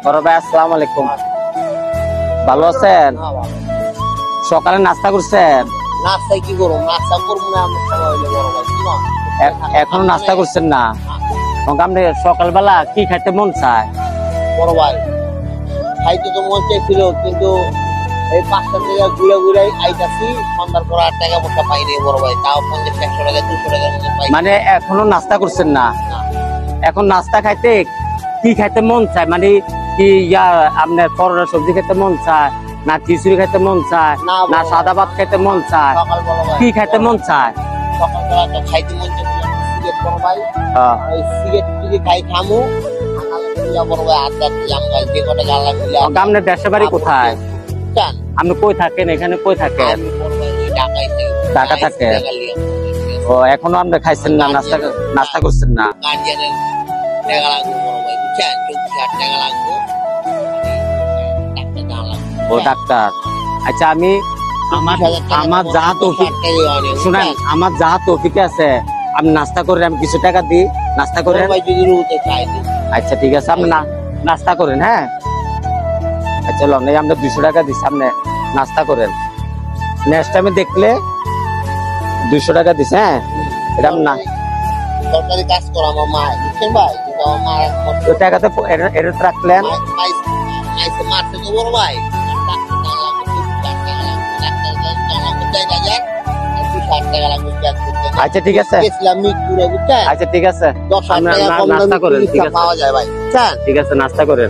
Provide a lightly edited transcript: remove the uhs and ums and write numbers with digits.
বড় ভাই আসসালামু আলাইকুম। ভালো আছেন? সকালে নাস্তা করছেন? নাস্তায় কি করবো, নাস্তা করবো না আমি সময় হইলে বড় ভাই কি না এখনো নাস্তা করছেন না? আপনি সকালবেলা কি খাইতে মন চায়? বড় ভাই খাইতে তো মন চাইছিল, কিন্তু এই 5টা থেকে ঘুরে ঘুরে আইতাছি, সন্ধ্যার পর আর টাকা পয়সা পাইনি বড় ভাই, তাও 50-100 টাকা 200 টাকার মতো পাই। মানে এখনো নাস্তা করছেন না? এখন নাস্তা খাইতে কি খাইতে মন চায়? মানে কি আপনার পরোটা সবজি খেতে মন চায়, না খিচুড়ি খাইতে মন চায়, না সাদা ভাত খাইতে মন চায়, সকাল বড় ভাই কি খাইতে মন চায়? সকালবেলা তো খাইতে মন চাইছিল সিগারেট বড় ভাই, ওই সিগারেট যদি খাই খামু বড় ভাই আড্ডা দিলাম ভাই, যে কটা গালা মিলে। আপনার দেশের বাড়ি কোথায়? আপনি কই থাকেন? এখানে কই থাকেন? ঢাকা থাকেন? ও এখনো আপনি খাইছেন না, নাস্তা করছেন না? গার্জিয়ানের টাকা লাগবে বড় ভাই, বুঝছেন? 24,000 টাকা লাগবে, ও ডাক্তার। আচ্ছা আমি আমার যা তৌফিক শুনেন, আমার যা তৌফিক আছে আমি নাস্তা করে আমি কিছু টাকা দিই, নাস্তা করে। আচ্ছা ঠিক আছে, আপনি নাস্তা করেন। হ্যাঁ আচ্ছা আমরা 200 টাকা দিচ্ছি, আপনি নাস্তা করেন। নেক্সট টাইমে দেখলে 200 টাকা দিচ্ছি। হ্যাঁ এটা না সরকারি কাজ করা আমার মা, বুঝছেন ভাই? কিন্তু আমার মা তো টাকাতে এটা রাখলেন। মারছে তো বড় ভাই, আচ্ছা ঠিক আছে, আচ্ছা ঠিক আছে, নাস্তা করেন, ঠিক আছে নাস্তা করেন।